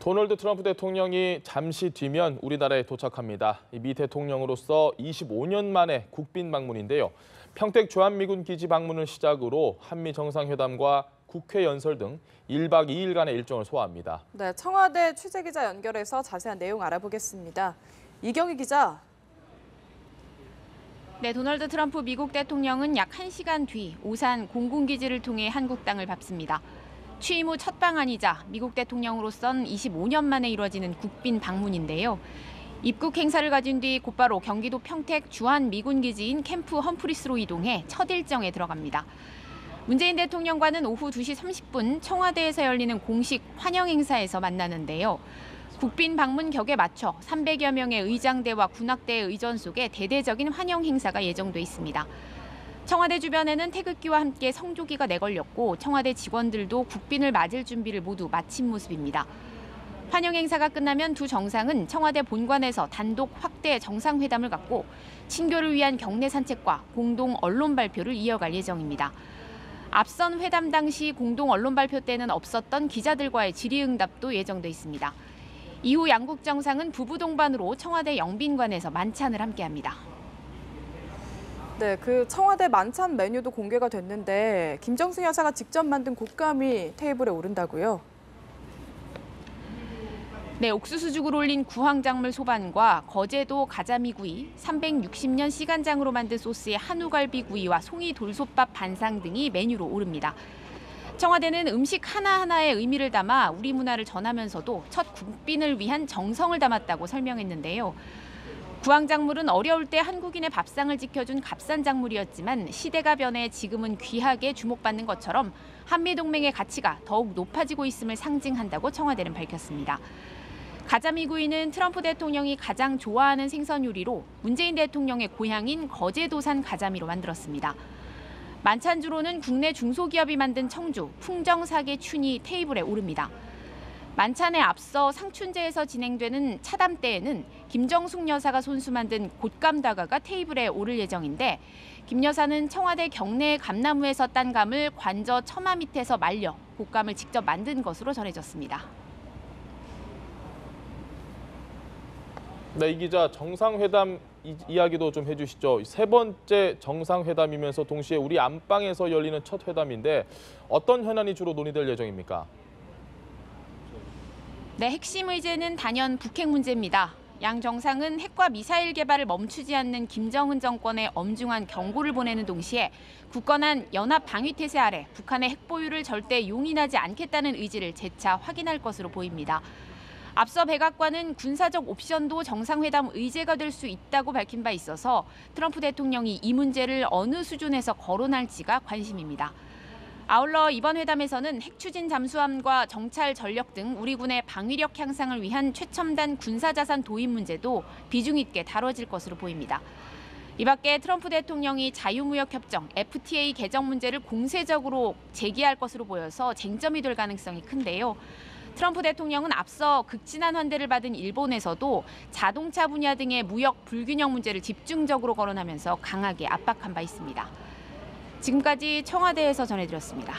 도널드 트럼프 대통령이 잠시 뒤면 우리나라에 도착합니다. 미 대통령으로서 25년 만에 국빈 방문인데요. 평택 주한미군 기지 방문을 시작으로 한미 정상회담과 국회 연설 등 1박 2일간의 일정을 소화합니다. 네, 청와대 취재기자 연결해서 자세한 내용 알아보겠습니다. 이경희 기자. 네, 도널드 트럼프 미국 대통령은 약 1시간 뒤 오산 공군기지를 통해 한국 땅을 밟습니다. 취임 후 첫 방한이자 미국 대통령으로선 25년 만에 이루어지는 국빈 방문인데요. 입국 행사를 가진 뒤 곧바로 경기도 평택 주한미군기지인 캠프 험프리스로 이동해 첫 일정에 들어갑니다. 문재인 대통령과는 오후 2시 30분 청와대에서 열리는 공식 환영 행사에서 만나는데요. 국빈 방문 격에 맞춰 300여 명의 의장대와 군악대의 의전 속에 대대적인 환영 행사가 예정돼 있습니다. 청와대 주변에는 태극기와 함께 성조기가 내걸렸고 청와대 직원들도 국빈을 맞을 준비를 모두 마친 모습입니다. 환영 행사가 끝나면 두 정상은 청와대 본관에서 단독 확대 정상회담을 갖고 친교를 위한 경내 산책과 공동 언론 발표를 이어갈 예정입니다. 앞선 회담 당시 공동 언론 발표 때는 없었던 기자들과의 질의응답도 예정돼 있습니다. 이후 양국 정상은 부부 동반으로 청와대 영빈관에서 만찬을 함께합니다. 네, 그 청와대 만찬 메뉴도 공개가 됐는데 김정숙 여사가 직접 만든 곶감이 테이블에 오른다고요? 네, 옥수수죽을 올린 구황작물 소반과 거제도 가자미구이, 360년 시간장으로 만든 소스의 한우갈비구이와 송이 돌솥밥 반상 등이 메뉴로 오릅니다. 청와대는 음식 하나하나의 의미를 담아 우리 문화를 전하면서도 첫 국빈을 위한 정성을 담았다고 설명했는데요. 구황작물은 어려울 때 한국인의 밥상을 지켜준 값싼 작물이었지만 시대가 변해 지금은 귀하게 주목받는 것처럼 한미동맹의 가치가 더욱 높아지고 있음을 상징한다고 청와대는 밝혔습니다. 가자미구이는 트럼프 대통령이 가장 좋아하는 생선 요리로 문재인 대통령의 고향인 거제도산 가자미로 만들었습니다. 만찬주로는 국내 중소기업이 만든 청주, 풍정사계 춘이 테이블에 오릅니다. 만찬에 앞서 상춘제에서 진행되는 차담때에는 김정숙 여사가 손수 만든 곶감다가가 테이블에 오를 예정인데 김 여사는 청와대 경내 감나무에서 딴 감을 관저 처마 밑에서 말려 곶감을 직접 만든 것으로 전해졌습니다. 네, 이 기자 정상회담 이야기도 좀 해주시죠. 세 번째 정상회담이면서 동시에 우리 안방에서 열리는 첫 회담인데 어떤 현안이 주로 논의될 예정입니까? 네, 핵심 의제는 단연 북핵 문제입니다. 양 정상은 핵과 미사일 개발을 멈추지 않는 김정은 정권에 엄중한 경고를 보내는 동시에 굳건한 연합 방위 태세 아래 북한의 핵 보유를 절대 용인하지 않겠다는 의지를 재차 확인할 것으로 보입니다. 앞서 백악관은 군사적 옵션도 정상회담 의제가 될 수 있다고 밝힌 바 있어서 트럼프 대통령이 이 문제를 어느 수준에서 거론할지가 관심입니다. 아울러 이번 회담에서는 핵 추진 잠수함과 정찰 전력 등 우리 군의 방위력 향상을 위한 최첨단 군사자산 도입 문제도 비중 있게 다뤄질 것으로 보입니다. 이 밖에 트럼프 대통령이 자유무역협정 FTA 개정 문제를 공세적으로 제기할 것으로 보여서 쟁점이 될 가능성이 큰데요. 트럼프 대통령은 앞서 극진한 환대를 받은 일본에서도 자동차 분야 등의 무역 불균형 문제를 집중적으로 거론하면서 강하게 압박한 바 있습니다. 지금까지 청와대에서 전해드렸습니다.